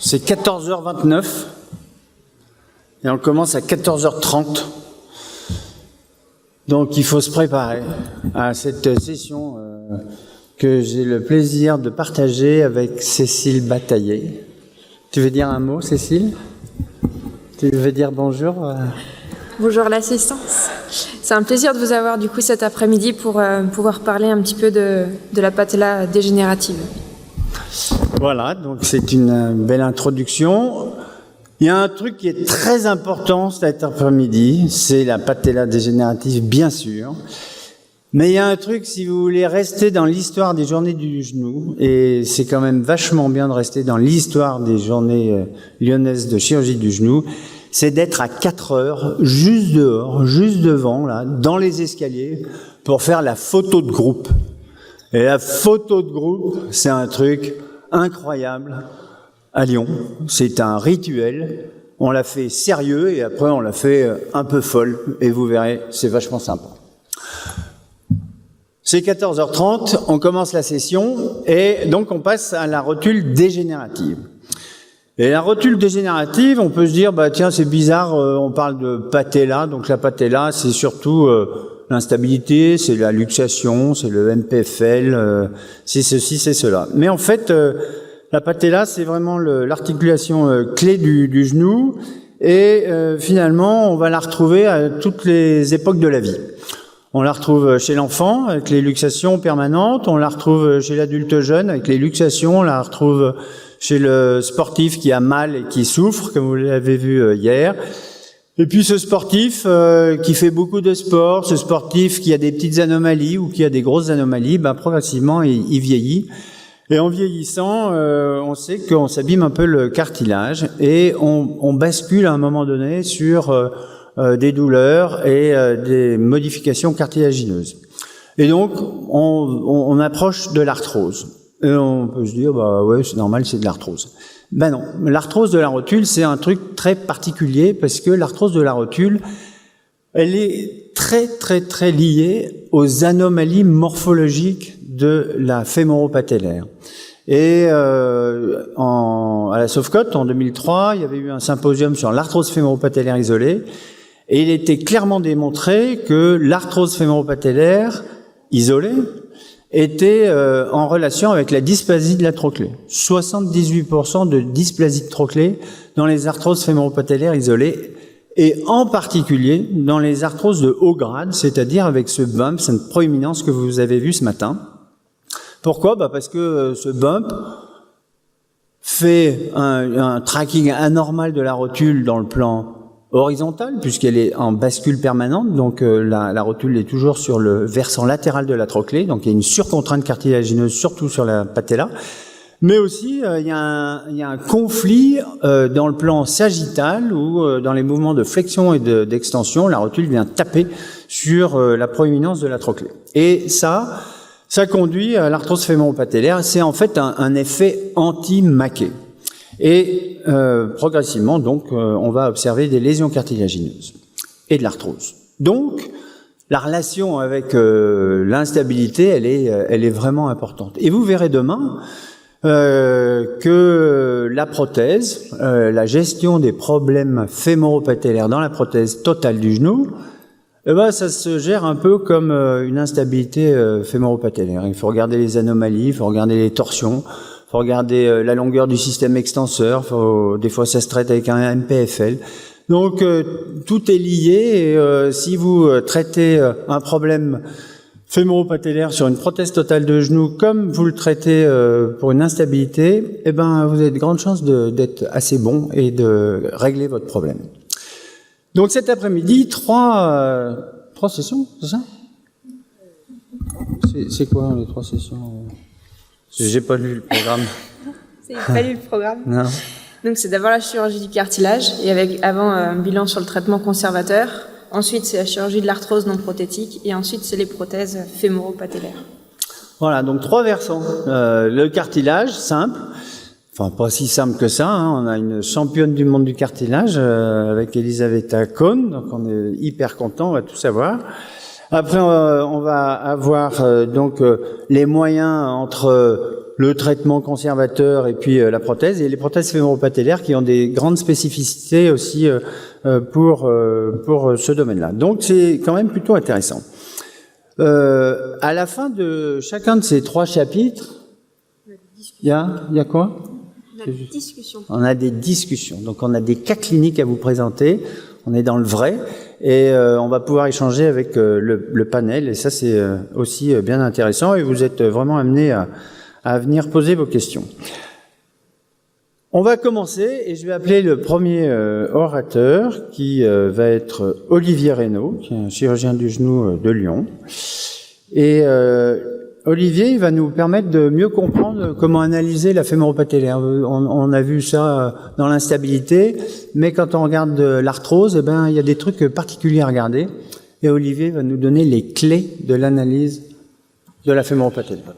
C'est 14h29 et on commence à 14h30. Donc il faut se préparer à cette session que j'ai le plaisir de partager avec Cécile Bataillé. Tu veux dire un mot, Cécile? Tu veux dire bonjour? Bonjour l'assistance. C'est un plaisir de vous avoir du coup cet après-midi pour pouvoir parler un petit peu de la patella dégénérative. Voilà, donc c'est une belle introduction. Il y a un truc qui est très important cet après-midi, c'est la patella dégénérative, bien sûr. Mais il y a un truc, si vous voulez rester dans l'histoire des journées du genou, et c'est quand même vachement bien de rester dans l'histoire des journées lyonnaises de chirurgie du genou, c'est d'être à 4 heures, juste dehors, juste devant, là, dans les escaliers, pour faire la photo de groupe. Et la photo de groupe, c'est un truc incroyable à Lyon. C'est un rituel. On l'a fait sérieux et après on l'a fait un peu folle. Et vous verrez, c'est vachement sympa. C'est 14h30, on commence la session et donc on passe à la rotule dégénérative. Et la rotule dégénérative, on peut se dire, bah tiens, c'est bizarre, on parle de patella. Donc la patella, c'est surtout l'instabilité, c'est la luxation, c'est le MPFL, c'est ceci, c'est cela. Mais en fait, la patella, c'est vraiment l'articulation clé du genou et finalement, on va la retrouver à toutes les époques de la vie. On la retrouve chez l'enfant avec les luxations permanentes, on la retrouve chez l'adulte jeune avec les luxations, on la retrouve chez le sportif qui a mal et qui souffre, comme vous l'avez vu hier. Et puis ce sportif qui fait beaucoup de sport, ce sportif qui a des petites anomalies ou qui a des grosses anomalies, ben, progressivement il vieillit. Et en vieillissant, on sait qu'on s'abîme un peu le cartilage et on bascule à un moment donné sur des douleurs et des modifications cartilagineuses. Et donc, on approche de l'arthrose. Et on peut se dire, bah ouais, c'est normal, c'est de l'arthrose. Ben non, l'arthrose de la rotule, c'est un truc très particulier parce que l'arthrose de la rotule, elle est très liée aux anomalies morphologiques de la fémoro-patellaire. Et à la Sofcote, en 2003, il y avait eu un symposium sur l'arthrose fémoro-patellaire isolée. Et il était clairement démontré que l'arthrose fémoro-patellaire isolée était en relation avec la dysplasie de la trochlée. 78% de dysplasie de trochlée dans les arthroses fémoro-patellaires isolées, et en particulier dans les arthroses de haut grade, c'est-à-dire avec ce bump, cette proéminence que vous avez vu ce matin. Pourquoi? Bah parce que ce bump fait un tracking anormal de la rotule dans le plan horizontal, puisqu'elle est en bascule permanente, donc la rotule est toujours sur le versant latéral de la trochlée, donc il y a une surcontrainte cartilagineuse, surtout sur la patella, mais aussi il y a un conflit dans le plan sagittal, où dans les mouvements de flexion et d'extension, la rotule vient taper sur la proéminence de la trochlée. Et ça conduit à l'arthrose fémoro-patellaire, c'est en fait un effet anti-maquet. Et progressivement, donc, on va observer des lésions cartilagineuses et de l'arthrose. Donc, la relation avec l'instabilité, elle est vraiment importante. Et vous verrez demain que la prothèse, la gestion des problèmes fémoro-patellaires dans la prothèse totale du genou, eh ben, ça se gère un peu comme une instabilité fémoro-patellaire. Il faut regarder les anomalies, il faut regarder les torsions, il faut regarder la longueur du système extenseur, des fois ça se traite avec un MPFL. Donc tout est lié et si vous traitez un problème fémoro-patellaire sur une prothèse totale de genou comme vous le traitez pour une instabilité, eh ben vous avez de grandes chances d'être assez bon et de régler votre problème. Donc cet après-midi, trois sessions, c'est ça? C'est quoi les 3 sessions? J'ai pas lu le programme. Vous n'avez pas lu le programme? Non. Donc c'est d'abord la chirurgie du cartilage, et avant un bilan sur le traitement conservateur. Ensuite c'est la chirurgie de l'arthrose non prothétique, et ensuite c'est les prothèses fémoro-patellaires. Voilà, donc 3 versants. Le cartilage, simple. Enfin, pas si simple que ça, hein. On a une championne du monde du cartilage avec Elisabetta Cohn, donc on est hyper content, on va tout savoir. Après, on va avoir donc les moyens entre le traitement conservateur et puis la prothèse, et les prothèses fémoro-patellaires qui ont des grandes spécificités aussi pour ce domaine-là. Donc c'est quand même plutôt intéressant. À la fin de chacun de ces 3 chapitres, il y a quoi? On a des discussions. Donc on a des cas cliniques à vous présenter. On est dans le vrai et on va pouvoir échanger avec le panel. Et ça c'est aussi bien intéressant. Et vous êtes vraiment amenés à venir poser vos questions. On va commencer et je vais appeler le premier orateur qui va être Olivier Reynaud, qui est un chirurgien du genou de Lyon. Et Olivier, il va nous permettre de mieux comprendre comment analyser la fémoro-patellaire. On a vu ça dans l'instabilité, mais quand on regarde l'arthrose, eh ben, il y a des trucs particuliers à regarder. Et Olivier va nous donner les clés de l'analyse de la fémoro-patellaire.